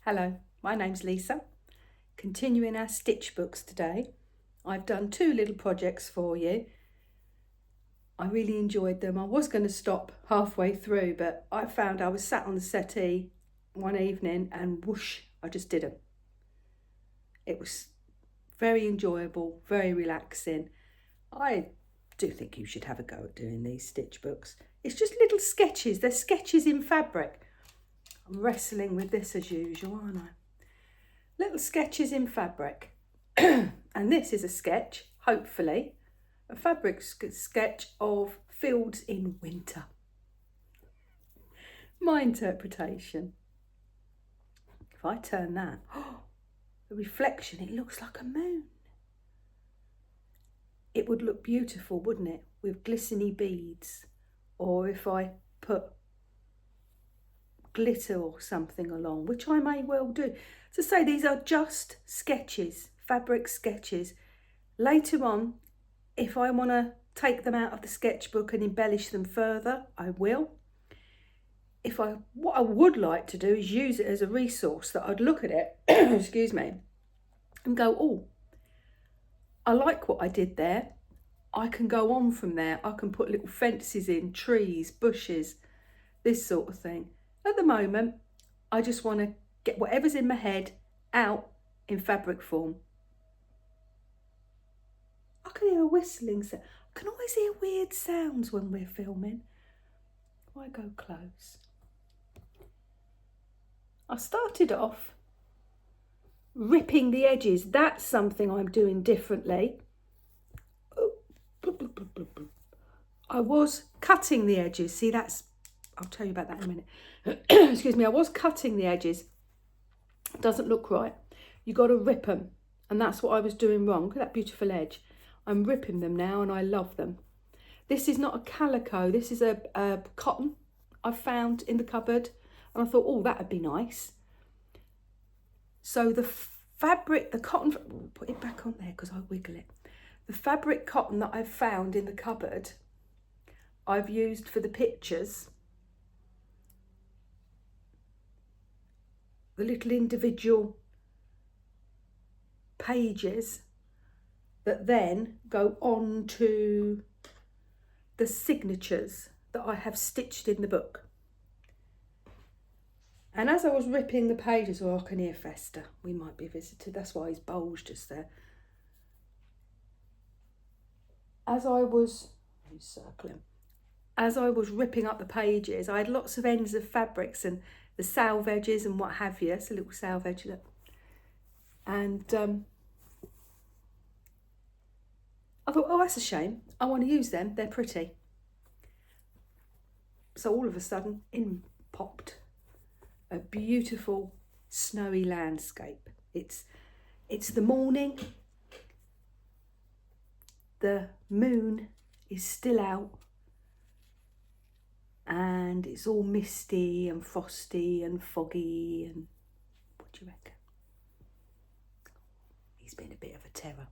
Hello, my name's Lisa. Continuing our stitch books today. I've done two little projects for you. I really enjoyed them. I was going to stop halfway through, but I found I was sat on the settee one evening and whoosh, I just did them. It was very enjoyable, very relaxing. I do think you should have a go at doing these stitch books. It's just little sketches. They're sketches in fabric. I'm wrestling with this as usual, aren't I? Little sketches in fabric. And this is a sketch, hopefully, a fabric sketch of fields in winter. My interpretation. If I turn that, the reflection, it looks like a moon. It would look beautiful, wouldn't it, with glistening beads? Or if I put glitter or something along, which I may well do. To say these are just sketches, fabric sketches. Later on, if I want to take them out of the sketchbook and embellish them further, I will. What I would like to do is use it as a resource that I'd look at it, excuse me, and go, oh, I like what I did there. I can go on from there. I can put little fences in, trees, bushes, this sort of thing. At the moment, I just want to get whatever's in my head out in fabric form. I can hear a whistling sound. I can always hear weird sounds when we're filming. Why go close? I started off ripping the edges. That's something I'm doing differently. I was cutting the edges. See, I'll tell you about that in a minute. Excuse me, I was cutting the edges. Doesn't look right. You got to rip them. And that's what I was doing wrong. Look at that beautiful edge. I'm ripping them now and I love them. This is not a calico. This is a cotton I found in the cupboard. And I thought, oh, that would be nice. So the fabric, the cotton, put it back on there because I wiggle it. The fabric cotton that I've found in the cupboard, I've used for the pictures. The little individual pages that then go on to the signatures that I have stitched in the book. And as I was ripping the pages, I can hear Fester. We might be visited. That's why his bowl's just there. As I was ripping up the pages, I had lots of ends of fabrics and the salve edges and what have you. It's a little salve edge, look. And I thought, oh, that's a shame. I want to use them. They're pretty. So all of a sudden, in popped a beautiful snowy landscape. It's the morning. The moon is still out. And it's all misty and frosty and foggy and what do you reckon? He's been a bit of a terror.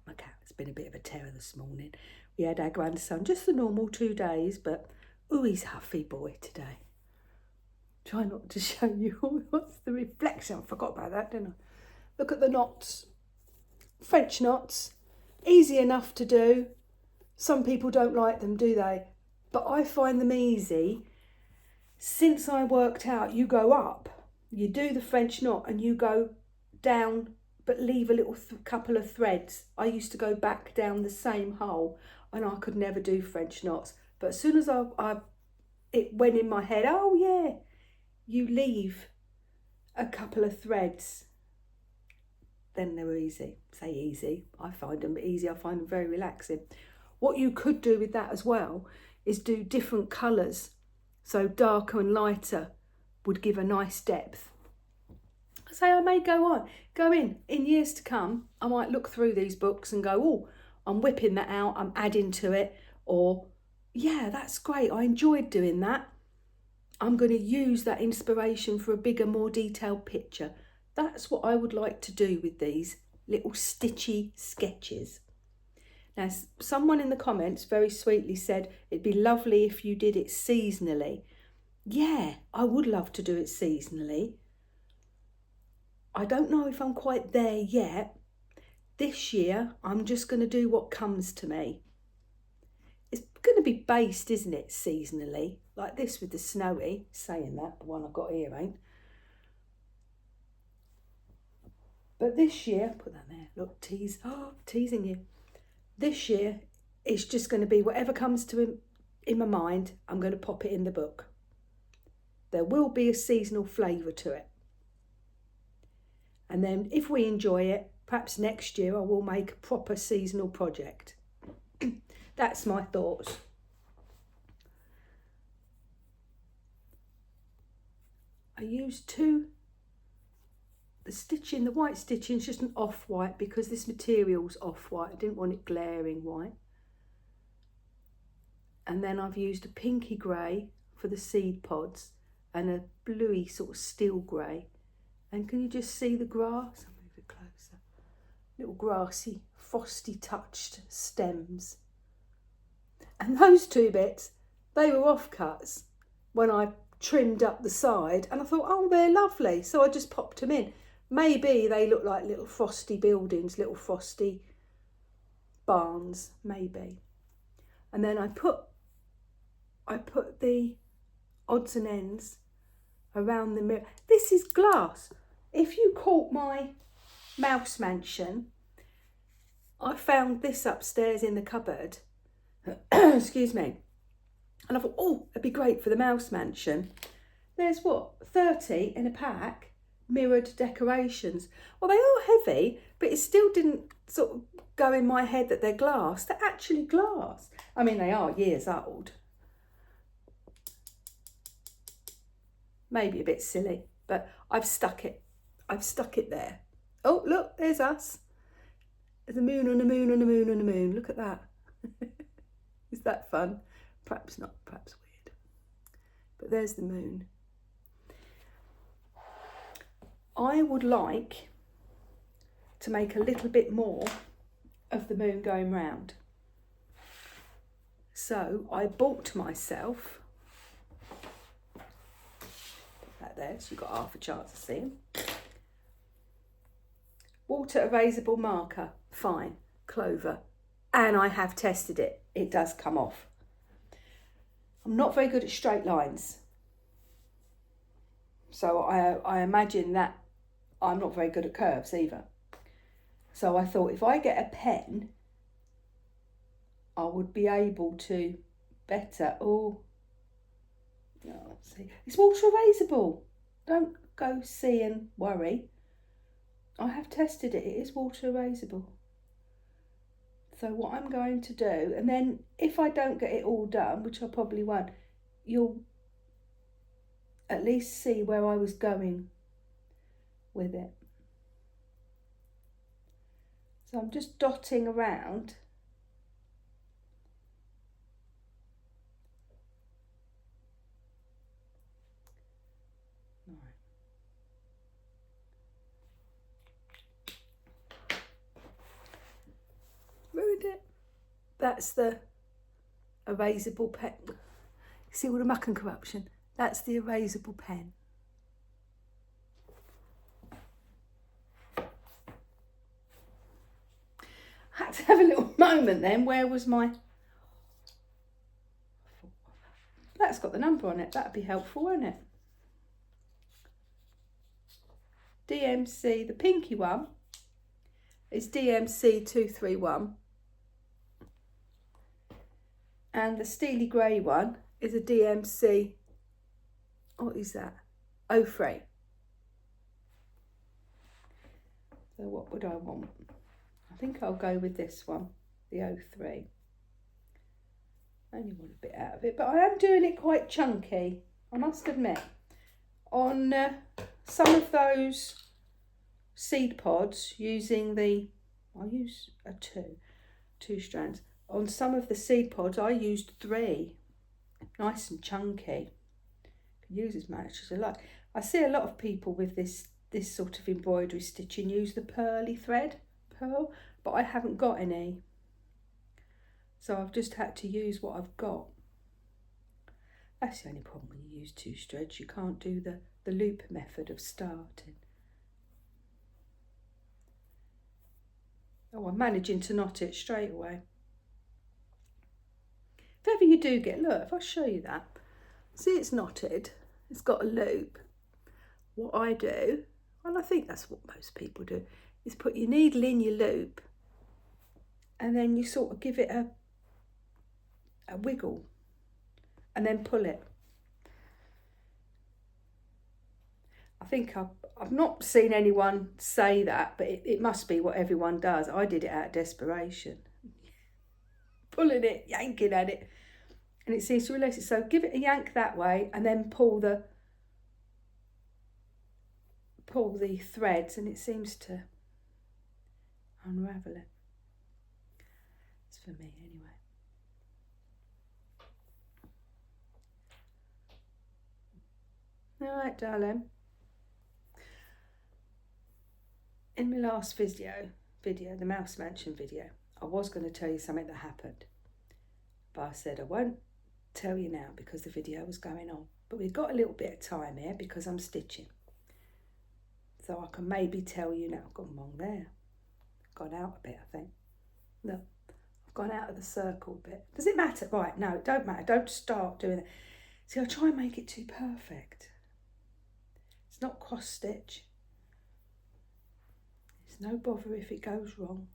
My cat has been a bit of a terror this morning. We had our grandson, just the normal 2 days, but he's huffy boy today. Try not to show you what's the reflection. I forgot about that, didn't I? Look at the knots. French knots. Easy enough to do. Some people don't like them, do they? But I find them easy. Since I worked out, you go up, you do the French knot and you go down, but leave a little couple of threads. I used to go back down the same hole and I could never do French knots. But as soon as it went in my head, oh yeah, you leave a couple of threads. Then they were easy. Say easy. I find them easy. I find them very relaxing. What you could do with that as well is do different colours. So darker and lighter would give a nice depth. So I may go in years to come. I might look through these books and go, oh, I'm whipping that out. I'm adding to it. Or, yeah, that's great. I enjoyed doing that. I'm going to use that inspiration for a bigger, more detailed picture. That's what I would like to do with these little stitchy sketches. Now, someone in the comments very sweetly said it'd be lovely if you did it seasonally. Yeah, I would love to do it seasonally. I don't know if I'm quite there yet. This year, I'm just going to do what comes to me. It's going to be based, isn't it, seasonally? Like this with the snowy. Saying that, the one I've got here ain't. But this year, put that there, look, teasing you. This year, it's just going to be whatever comes to in my mind, I'm going to pop it in the book. There will be a seasonal flavour to it. And then if we enjoy it, perhaps next year I will make a proper seasonal project. That's my thoughts. I used the white stitching is just an off-white because this material's off-white. I didn't want it glaring white. And then I've used a pinky grey for the seed pods and a bluey sort of steel grey. And can you just see the grass? I'll move it closer. Little grassy, frosty touched stems. And those two bits, they were offcuts when I trimmed up the side, and I thought, oh, they're lovely. So I just popped them in. Maybe they look like little frosty buildings, little frosty barns, maybe. And then I put the odds and ends around the mirror. This is glass. If you caught my mouse mansion, I found this upstairs in the cupboard. Excuse me. And I thought, oh, it'd be great for the mouse mansion. There's 30 in a pack, mirrored decorations. Well, they are heavy, but it still didn't sort of go in my head that they're glass. They're actually glass. I mean, they are years old. Maybe a bit silly, but I've stuck it. I've stuck it there. Oh, look, there's us. There's a moon on a moon on a moon on a moon. Look at that. Is that fun? Perhaps not, perhaps weird. But there's the moon. I would like to make a little bit more of the moon going round. So I bought myself that there, so you've got half a chance of seeing. Water erasable marker, fine, Clover. And I have tested it. It does come off. I'm not very good at straight lines. So I imagine that I'm not very good at curves either. So I thought if I get a pen, I would be able to better. Oh, see, it's water erasable. Don't go see and worry. I have tested it. It is water erasable. So what I'm going to do, and then if I don't get it all done, which I probably won't, you'll at least see where I was going with it. So I'm just dotting around. Right. Ruined it. That's the erasable pen. See all the muck and corruption? That's the erasable pen. I had to have a little moment then. Where was my... That's got the number on it. That'd be helpful, won't it? DMC, the pinky one is DMC 231. And the steely grey one is a DMC, what is that? 03. So what would I want? I think I'll go with this one, the 03. I only want a bit out of it, but I am doing it quite chunky, I must admit. On some of those seed pods, using I use a two strands. On some of the seed pods, I used 3, nice and chunky. You can use as much as I like. I see a lot of people with this sort of embroidery stitching use the pearl, but I haven't got any. So I've just had to use what I've got. That's the only problem when you use 2 threads. You can't do the loop method of starting. Oh, I'm managing to knot it straight away. If ever you do get, look, if I show you that, see it's knotted, it's got a loop. What I do, and I think that's what most people do, is put your needle in your loop and then you sort of give it a wiggle and then pull it. I think I've not seen anyone say that, but it must be what everyone does. I did it out of desperation. Pulling it, yanking at it, and it seems to release it. So give it a yank that way and then pull the threads and it seems to unravel it. It's for me anyway. All right, darling. In my last video, the Mouse Mansion video, I was going to tell you something that happened. But I said I won't tell you now because the video was going on. But we've got a little bit of time here because I'm stitching. So I can maybe tell you now. I've gone wrong there. Gone out a bit, I think. Look, I've gone out of the circle a bit. Does it matter? Right, no, it don't matter. Don't start doing it. See, I try and make it too perfect. It's not cross stitch. It's no bother if it goes wrong.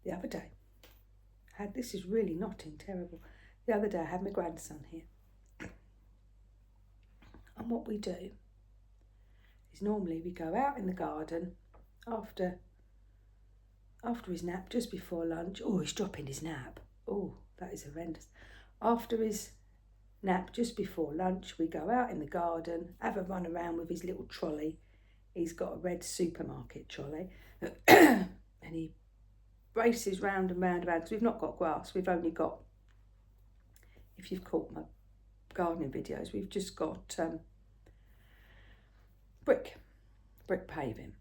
The other day, this is really knotting terrible. The other day I had my grandson here. And what we do is normally we go out in the garden after his nap, just before lunch. Oh, he's dropping his nap. Oh, that is horrendous. After his nap, just before lunch, we go out in the garden, have a run around with his little trolley. He's got a red supermarket trolley. And he races round and round and round because we've not got grass. We've only got, if you've caught my gardening videos, we've just got brick paving.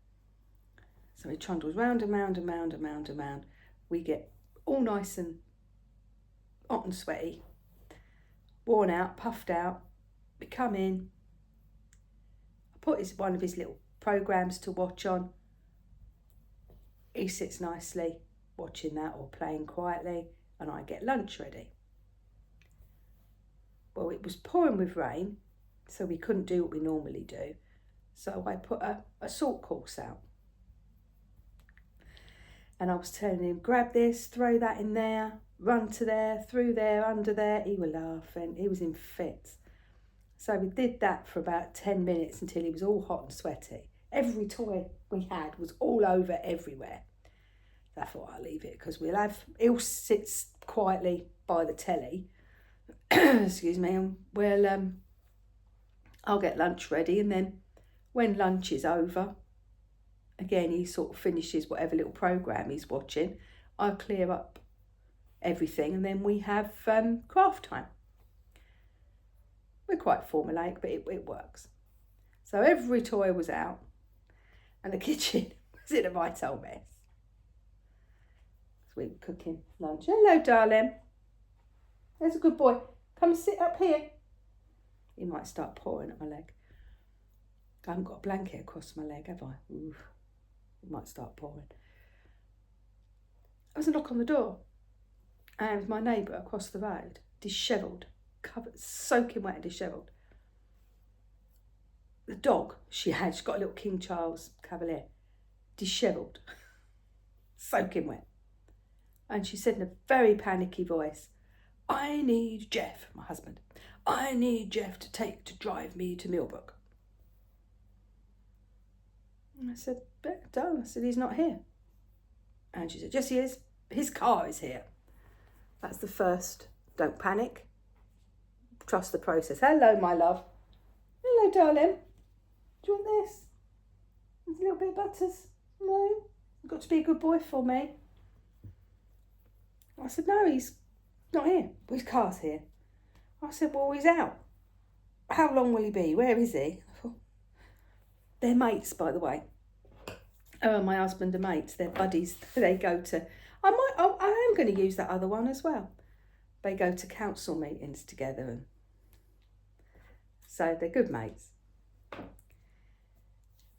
So he trundles round and round and round and round and round. We get all nice and hot and sweaty, worn out, puffed out. We come in. I put one of his little programs to watch on. He sits nicely watching that or playing quietly, and I get lunch ready. Well, it was pouring with rain, so we couldn't do what we normally do. So I put a salt course out. And I was telling him, grab this, throw that in there, run to there, through there, under there. He was laughing. He was in fits. So we did that for about 10 minutes until he was all hot and sweaty. Every toy we had was all over everywhere. I thought I'll leave it because he'll sit quietly by the telly. Excuse me. And I'll get lunch ready, and then when lunch is over, again, he sort of finishes whatever little program he's watching. I clear up everything, and then we have craft time. We're quite formulaic, but it works. So every toy was out, and the kitchen was in a right old mess. So we were cooking lunch. Hello, darling. There's a good boy. Come and sit up here. He might start pawing at my leg. I haven't got a blanket across my leg, have I? Oof. He might start pawing. There was a knock on the door, and my neighbour across the road, dishevelled, covered, soaking wet and dishevelled. The dog she's got a little King Charles Cavalier, dishevelled, soaking wet. And she said in a very panicky voice, I need Jeff, my husband. I need Jeff to drive me to Millbrook. And I said, don't. I said, he's not here. And she said, yes, he is. His car is here. That's the first. Don't panic. Trust the process. Hello, my love. Hello, darling. Do you want this? There's a little bit of butters. No? You've got to be a good boy for me. I said, no, he's not here. Well, his car's here. I said, well, he's out. How long will he be? Where is he? They're mates, by the way. Oh, and my husband are mates. They're buddies. They go to... I am going to use that other one as well. They go to council meetings together. And so they're good mates.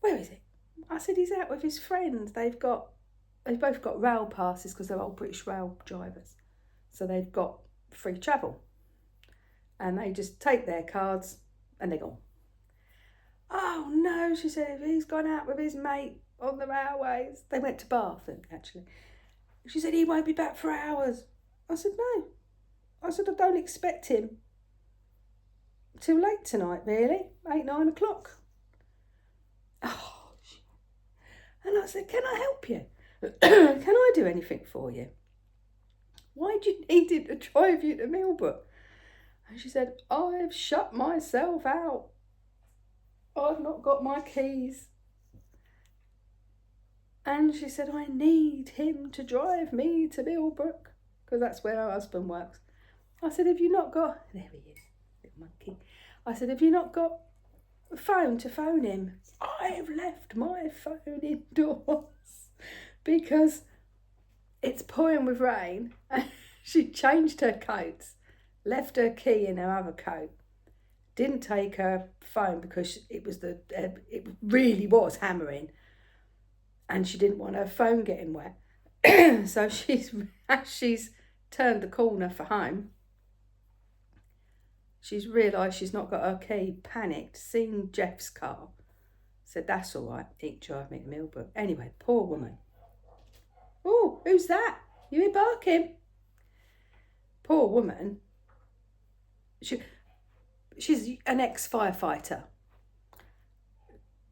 Where is he? said, he's out with his friend. They've both got rail passes because they're old British Rail drivers. So they've got free travel. And they just take their cards and they're gone. Oh no, she said, he's gone out with his mate on the railways. They went to Bath, actually. She said, he won't be back for hours. I said, no. I said, I don't expect him till late tonight, really. 8, 9 o'clock. Oh, and I said, can I help you? Can I do anything for you? Why do you need him to drive you to Millbrook? And she said, I've shut myself out. I've not got my keys. And she said, I need him to drive me to Millbrook, because that's where her husband works. I said, have you not got... There he is, little monkey. I said, have you not got a phone to phone him? I've left my phone indoors because it's pouring with rain. And she changed her coats, left her key in her other coat, didn't take her phone because it really was hammering, and she didn't want her phone getting wet. So as she's turned the corner for home, she's realised she's not got her key, panicked, seen Jeff's car, said, that's all right, he can drive me to Millbrook. Anyway, poor woman. Oh, who's that? You hear barking? Poor woman. She's an ex-firefighter.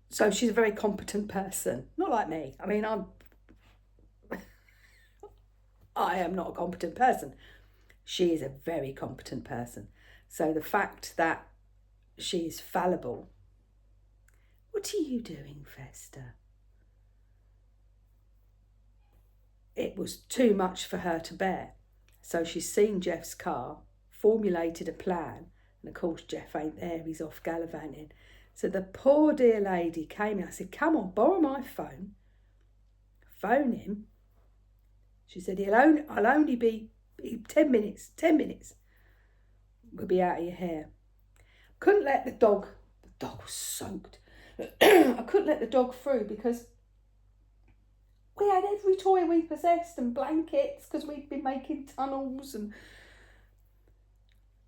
So she's a very competent person. Not like me. I mean, I am not a competent person. She is a very competent person. So the fact that she's fallible. What are you doing, Festa? It was too much for her to bear. So she's seen Jeff's car, formulated a plan, and of course Jeff ain't there, he's off gallivanting. So the poor dear lady came in. I said, come on, borrow my phone. Phone him. She said, I'll only be 10 minutes. We'll be out of your hair. Couldn't let the dog was soaked. I couldn't let the dog through because we had every toy we possessed and blankets because we'd been making tunnels. And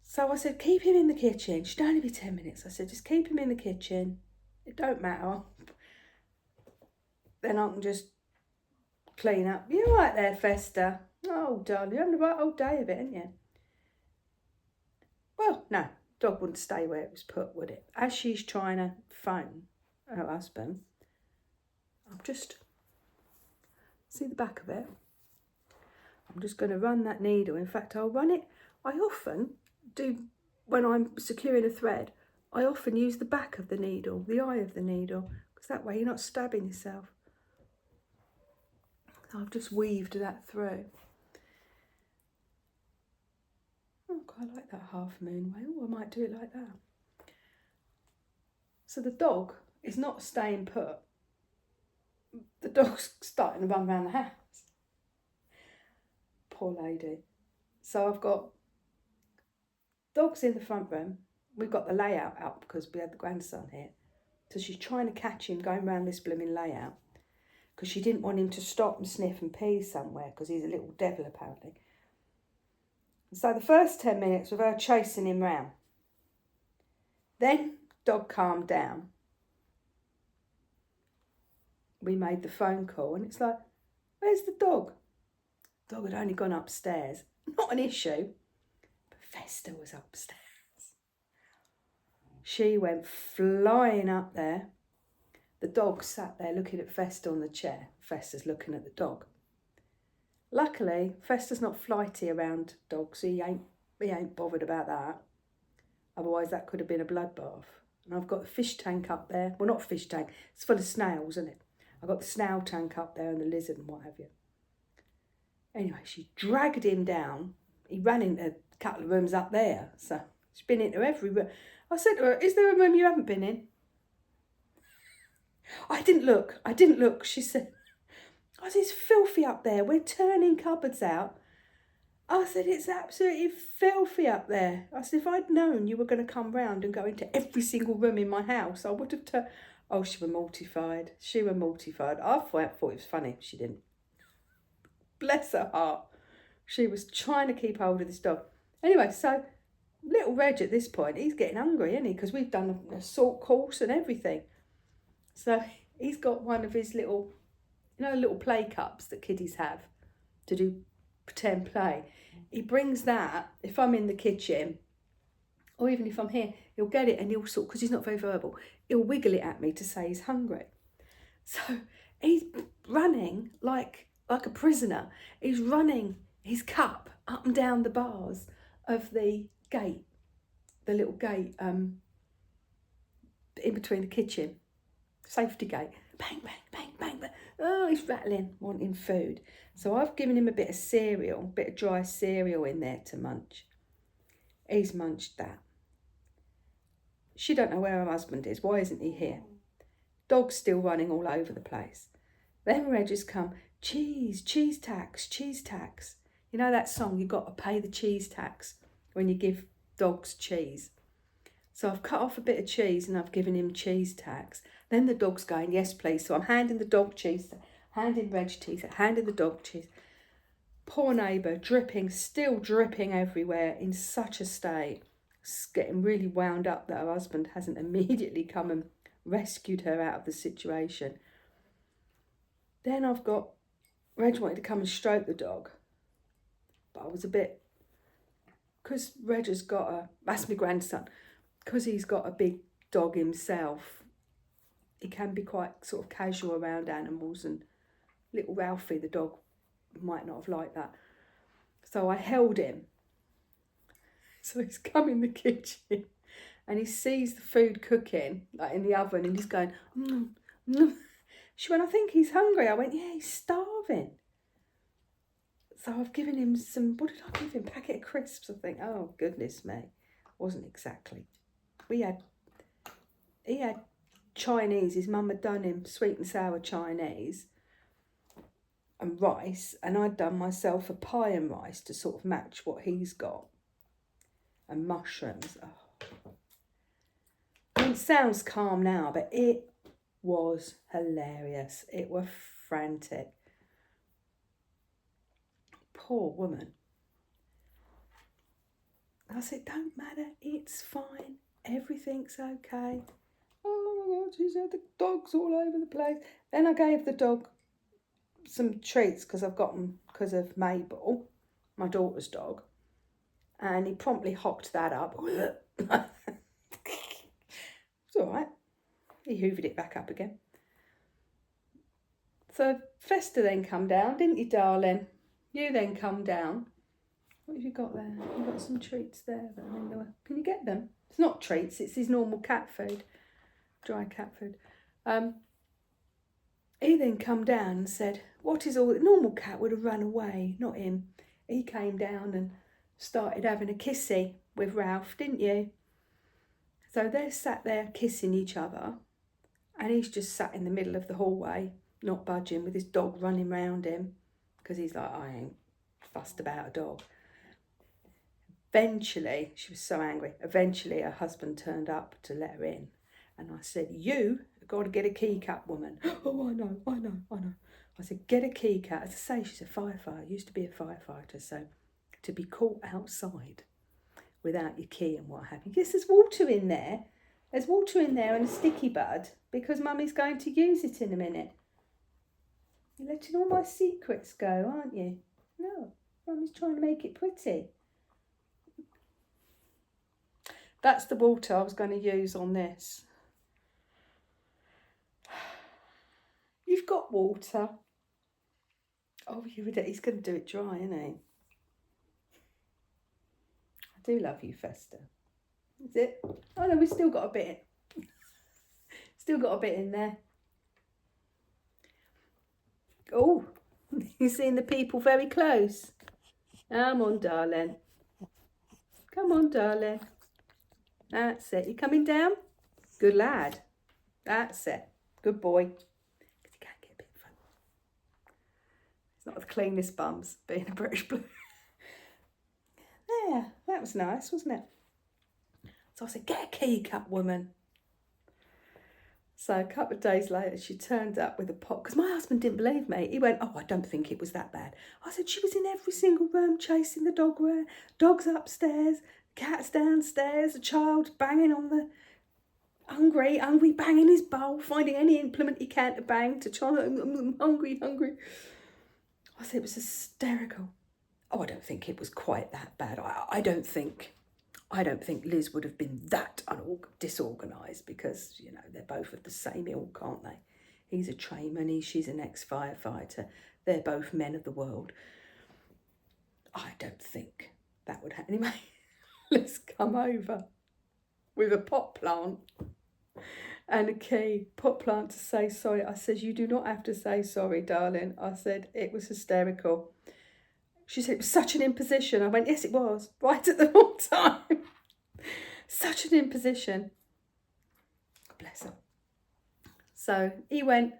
so I said, keep him in the kitchen. Should only be 10 minutes. I said, just keep him in the kitchen. It don't matter. Then I can just clean up. You all right there, Festa? Oh, darling, you're having a right old day of it, ain't you? Well, no, dog wouldn't stay where it was put, would it? As she's trying to phone her husband, I'll just see the back of it. I'm just going to run that needle. In fact, I'll run it. I often do, when I'm securing a thread, I often use the back of the needle, the eye of the needle, because that way you're not stabbing yourself. So I've just weaved that through. Oh, I quite like that half moon way. Oh, I might do it like that. So the dog is not staying put. The dog's starting to run around the house. Poor lady. So I've got dogs in the front room. We've got the layout up because we had the grandson here. So she's trying to catch him going around this blooming layout because she didn't want him to stop and sniff and pee somewhere because he's a little devil apparently. So the first 10 minutes with her chasing him round. Then dog calmed down. We made the phone call and it's like, where's the dog? Dog had only gone upstairs. Not an issue. But Festa was upstairs. She went flying up there. The dog sat there looking at Festa on the chair. Festa's looking at the dog. Luckily, Festa's not flighty around dogs. He ain't bothered about that. Otherwise, that could have been a bloodbath. And I've got a fish tank up there. Well, not a fish tank. It's full of snails, isn't it? I've got the snail tank up there and the lizard and what have you. Anyway, she dragged him down. He ran into a couple of rooms up there. So she's been into every room. I said to her, is there a room you haven't been in? I didn't look. She said, I said, it's filthy up there. We're turning cupboards out. I said, it's absolutely filthy up there. I said, if I'd known you were going to come round and go into every single room in my house, I would have Oh, she were mortified. She were mortified. I thought it was funny. She didn't. Bless her heart. She was trying to keep hold of this dog. Anyway, so little Reg at this point, he's getting hungry, isn't he? Because we've done an assault course and everything. So he's got one of his little, little play cups that kiddies have to do pretend play. He brings that, if I'm in the kitchen, or even if I'm here, he'll get it and he'll because he's not very verbal, he'll wiggle it at me to say he's hungry. So he's running like a prisoner. He's running his cup up and down the bars of the gate, the little gate in between the kitchen, safety gate. Bang, bang, bang, bang, bang. Oh, he's rattling, wanting food. So I've given him a bit of cereal, a bit of dry cereal in there to munch. He's munched that. She don't know where her husband is. Why isn't he here? Dog's still running all over the place. Then Reg has come, cheese tax, cheese tax. You know that song, you got to pay the cheese tax when you give dogs cheese. So I've cut off a bit of cheese and I've given him cheese tax. Then the dog's going, yes, please. So I'm handing the dog cheese, handing Reg cheese, handing the dog cheese. Poor neighbour, dripping, still dripping everywhere, in such a state. Getting really wound up that her husband hasn't immediately come and rescued her out of the situation. Then I've got, Reg wanted to come and stroke the dog. But I was a bit, because Reg has got that's my grandson, because he's got a big dog himself, he can be quite sort of casual around animals, and little Ralphie, the dog, might not have liked that. So I held him. So he's come in the kitchen and he sees the food cooking, like in the oven, and he's going, She went, I think he's hungry. I went, yeah, he's starving. So I've given him some, what did I give him? Packet of crisps, I think. Oh, goodness me. Wasn't exactly. He had Chinese. His mum had done him sweet and sour Chinese and rice, and I'd done myself a pie and rice to sort of match what he's got. And mushrooms. Oh. I mean, it sounds calm now, but it was hilarious. It was frantic. Poor woman. I said, don't matter, it's fine, everything's okay. Oh my God, she said the dog's all over the place. Then I gave the dog some treats because I've got them because of Mabel, my daughter's dog. And he promptly hocked that up. It's all right. He hoovered it back up again. So Festa then come down, didn't you, darling? You then come down. What have you got there? You've got some treats there. Can you get them? It's not treats, it's his normal cat food. Dry cat food. He then come down and said, what is all... The normal cat would have run away, not him. He came down and started having a kissy with Ralph, didn't you? So they're sat there kissing each other, and he's just sat in the middle of the hallway, not budging, with his dog running round him, because he's like, I ain't fussed about a dog. Eventually, she was so angry, eventually her husband turned up to let her in, and I said, you have got to get a key cut, woman. Oh, I know. I said, get a key cut. As I say, she's a firefighter, used to be a firefighter, so to be caught outside without your key and what have you. Yes, there's water in there. There's water in there and a sticky bud because Mummy's going to use it in a minute. You're letting all my secrets go, aren't you? No, Mummy's trying to make it pretty. That's the water I was going to use on this. You've got water. Oh, he's going to do it dry, isn't he? I do love you, Festa. Is it? Oh no, we've still got a bit. Still got a bit in there. Oh, you're seeing the people very close. Come on, darling. Come on, darling. That's it. You coming down? Good lad. That's it. Good boy. Because you can't get a bit fun. It's not the cleanest bums, being a British blue. There, that was nice, wasn't it? So I said, get a key cut, woman. So a couple of days later, she turned up with a pot, because my husband didn't believe me. He went, oh, I don't think it was that bad. I said, she was in every single room chasing the dog around, dogs upstairs, cats downstairs, a child banging on the, hungry, banging his bowl, finding any implement he can to bang, to try, I'm hungry. I said, it was hysterical. Oh, I don't think it was quite that bad. I don't think Liz would have been that disorganised, because, you know, they're both of the same ilk, aren't they? He's a trainman, she's an ex-firefighter. They're both men of the world. I don't think that would happen. Anyway, Liz come over with a pot plant and a key, pot plant, to say sorry. I said, you do not have to say sorry, darling. I said, it was hysterical. She said, it was such an imposition. I went, yes, it was, right at the wrong time. Such an imposition. Bless her. So he went,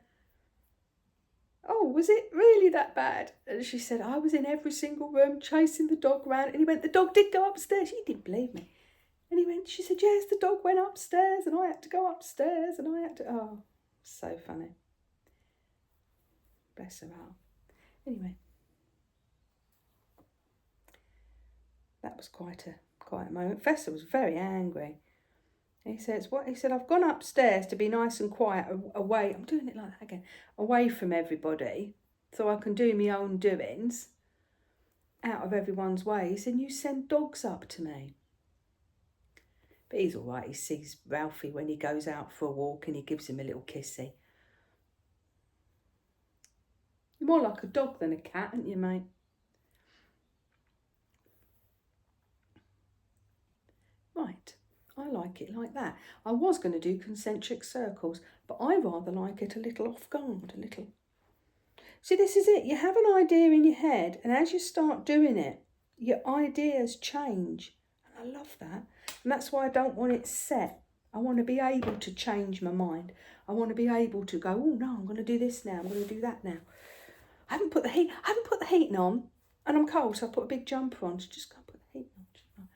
oh, was it really that bad? And she said, I was in every single room chasing the dog around. And he went, the dog did go upstairs. She didn't believe me. And he went, she said, yes, the dog went upstairs and I had to go upstairs and I had to, oh, so funny. Bless her heart. Anyway. That was quite a moment. Fester was very angry. He says, what? He said, I've gone upstairs to be nice and quiet, away. I'm doing it like that again. Away from everybody, so I can do my own doings, out of everyone's way. He said, you send dogs up to me. But he's all right. He sees Ralphie when he goes out for a walk and he gives him a little kissy. You're more like a dog than a cat, aren't you, mate? Right, I like it like that. I was going to do concentric circles, but I rather like it a little off guard, a little. See, this is it. You have an idea in your head, and as you start doing it, your ideas change. And I love that. And that's why I don't want it set. I want to be able to change my mind. I want to be able to go, oh no, I'm going to do this now. I'm going to do that now. I haven't put the heating on, and I'm cold, so I put a big jumper on to just go put the heating on.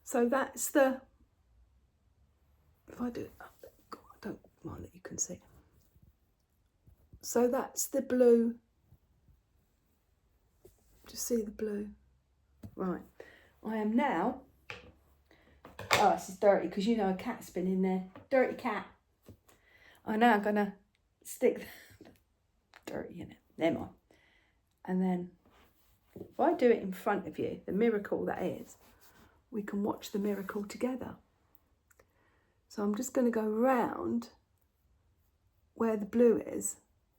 So that's the, if I do it, I don't mind that you can see. So that's the blue. Just see the blue. Right. I am now, oh, this is dirty because you know a cat's been in there. Dirty cat. I'm now going to stick dirty in it. Never mind. And then if I do it in front of you, the miracle that is, we can watch the miracle together. So I'm just going to go round where the blue is.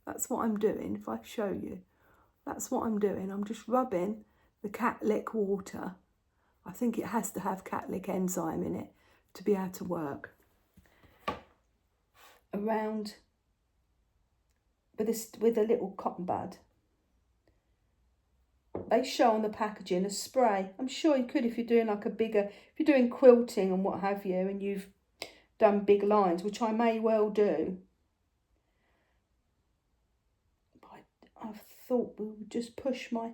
That's what I'm doing. If I show you, that's what I'm doing. I'm just rubbing the cat lick water. I think it has to have cat lick enzyme in it to be able to work. Around with a little cotton bud. They show on the packaging a spray. I'm sure you could if you're doing like if you're doing quilting and what have you, and you've done big lines, which I may well do. But I thought we would just push my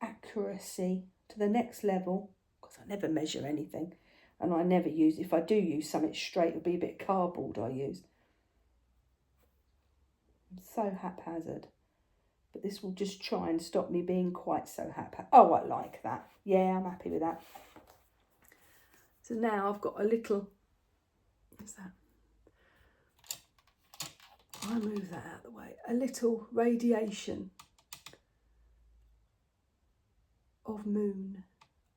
accuracy to the next level, because I never measure anything, and I never use, if I do use something straight, it'll be a bit cardboard I use. I'm so haphazard. But this will just try and stop me being quite so happy. Oh, I like that. Yeah, I'm happy with that. So now I've got a little, what's that? I move that out of the way. A little radiation of moon.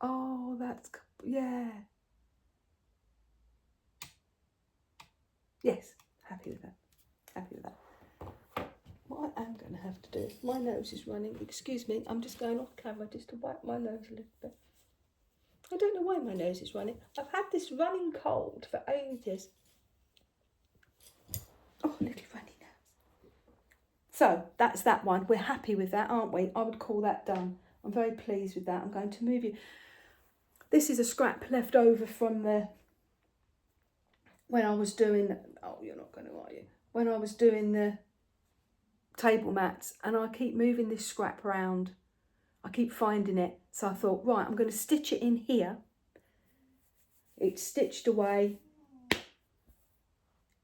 Oh, that's, yeah. Yes, happy with that. Happy with that. What I am going to have to do, my nose is running, excuse me, I'm just going off camera just to wipe my nose a little bit. I don't know why my nose is running. I've had this running cold for ages. Oh, little runny nose. So that's that one. We're happy with that, aren't we? I would call that done. I'm very pleased with that. I'm going to move you. This is a scrap left over from when I was doing, oh, you're not going to, are you? When I was doing the table mats, and I keep moving this scrap around. I keep finding it. So I thought, right, I'm going to stitch it in here. It's stitched away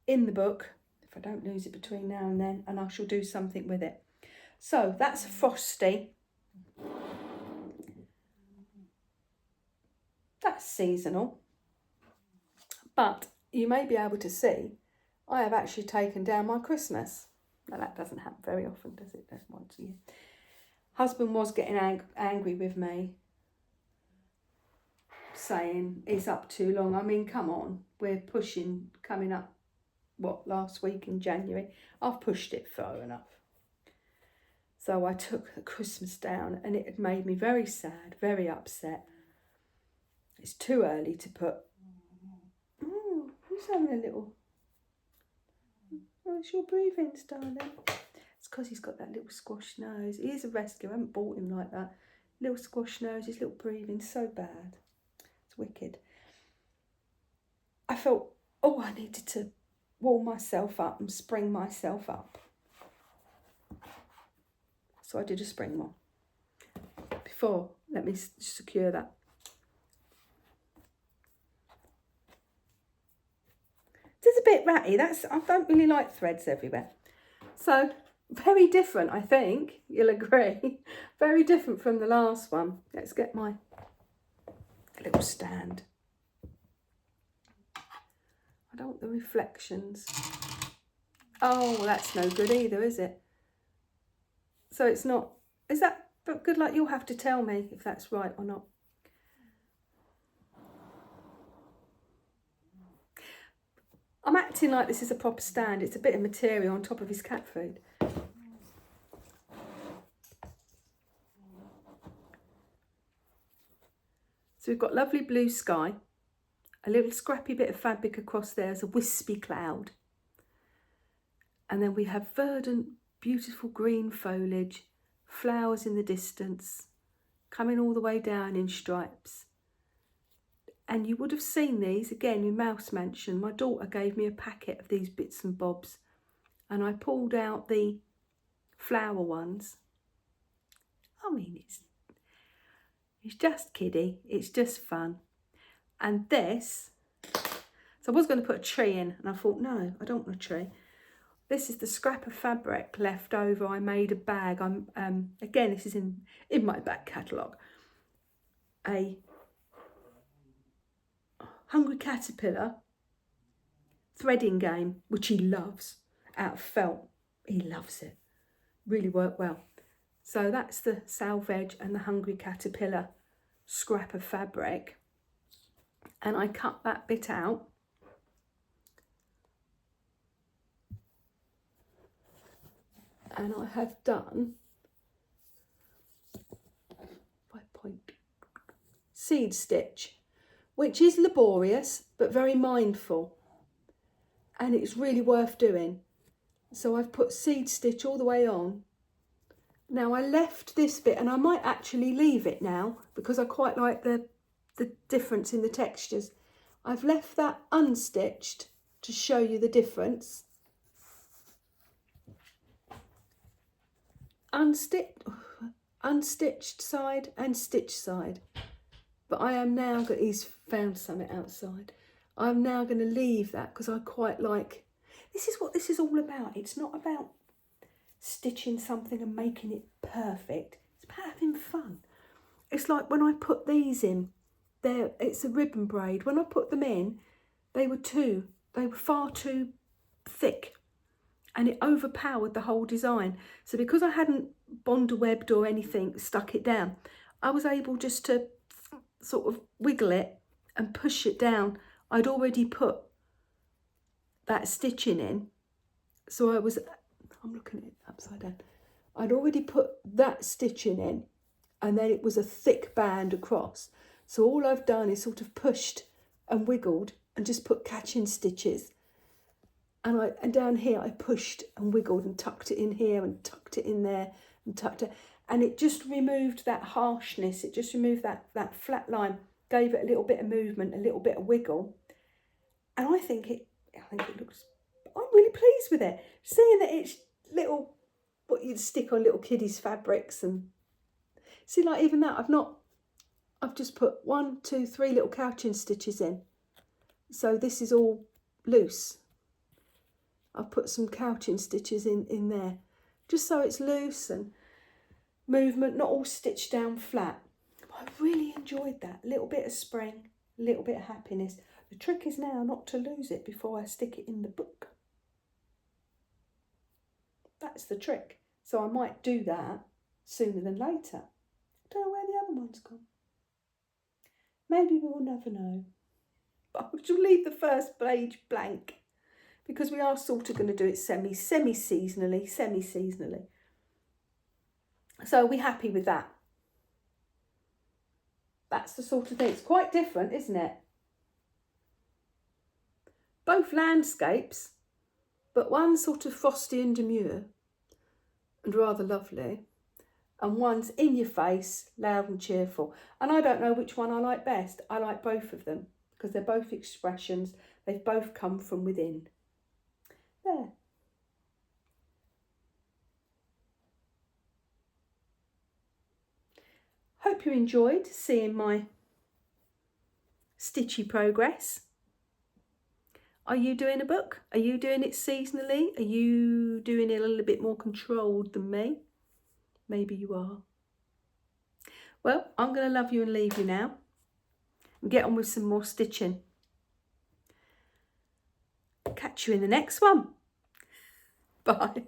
in the book, if I don't lose it between now and then, and I shall do something with it. So that's a frosty. That's seasonal. But you may be able to see I have actually taken down my Christmas. Now that doesn't happen very often, does it? That's once a year. Husband was getting angry with me, saying it's up too long. I mean, come on, we're pushing, coming up, last week in January. I've pushed it far enough. So I took the Christmas down, and it had made me very sad, very upset. It's too early to put. Oh, who's having a little? Oh, it's your breathing, darling. It's because he's got that little squash nose. He is a rescue. I haven't bought him like that. Little squash nose, his little breathing, so bad. It's wicked. I felt, I needed to warm myself up and spring myself up. So I did a spring one. Before, let me secure that. It's a bit ratty. I don't really like threads everywhere. So, very different, I think. You'll agree. Very different from the last one. Let's get my little stand. I don't want the reflections. Oh, that's no good either, is it? So it's not. Is that good luck? You'll have to tell me if that's right or not. I'm acting like this is a proper stand. It's a bit of material on top of his cat food. So we've got lovely blue sky, a little scrappy bit of fabric across there as a wispy cloud. And then we have verdant, beautiful green foliage, flowers in the distance, coming all the way down in stripes. And you would have seen these, again, in Mouse Mansion. My daughter gave me a packet of these bits and bobs, and I pulled out the flower ones. I mean, it's just kiddie. It's just fun. And this, so I was going to put a tree in, and I thought, no, I don't want a tree. This is the scrap of fabric left over. I made a bag. Again, this is in my back catalogue. A Hungry Caterpillar threading game, which he loves, out of felt. He loves it. Really worked well. So that's the Salvage and the Hungry Caterpillar scrap of fabric. And I cut that bit out. And I have done 5-point seed stitch, which is laborious but very mindful, and it's really worth doing. So I've put seed stitch all the way on. Now I left this bit, and I might actually leave it now because I quite like the difference in the textures. I've left that unstitched to show you the difference. Unstitched side and stitched side. But I am now going, he's found something outside. I'm now going to leave that because I quite like, this is what this is all about. It's not about stitching something and making it perfect. It's about having fun. It's like when I put these in, it's a ribbon braid. When I put them in, they were far too thick, and it overpowered the whole design. So because I hadn't bond-webbed or anything, stuck it down, I was able just to sort of wiggle it and push it down. I'd already put that stitching in, so I'm looking at it upside down. I'd already put that stitching in, and then it was a thick band across. So all I've done is sort of pushed and wiggled and just put catching stitches. And down here I pushed and wiggled and tucked it in here and tucked it in there and tucked it. And it just removed that harshness. It just removed that flat line, gave it a little bit of movement, a little bit of wiggle. And I think it looks, I'm really pleased with it. Seeing that it's little, what you'd stick on little kiddies' fabrics, and see, like even that, I've just put 1, 2, 3 little couching stitches in. So this is all loose. I've put some couching stitches in there, just so it's loose and movement, not all stitched down flat. I really enjoyed that. A little bit of spring, a little bit of happiness. The trick is now not to lose it before I stick it in the book. That's the trick. So I might do that sooner than later. Don't know where the other one's gone. Maybe we'll never know. But I shall leave the first page blank because we are sort of going to do it semi-seasonally. So are we happy with that? That's the sort of thing. It's quite different, isn't it? Both landscapes, but one's sort of frosty and demure and rather lovely, and one's in your face, loud and cheerful. And I don't know which one I like best. I like both of them because they're both expressions. They've both come from within. There. Hope you enjoyed seeing my stitchy progress. Are you doing a book? Are you doing it seasonally? Are you doing it a little bit more controlled than me? Maybe you are. Well, I'm going to love you and leave you now and get on with some more stitching. Catch you in the next one. Bye.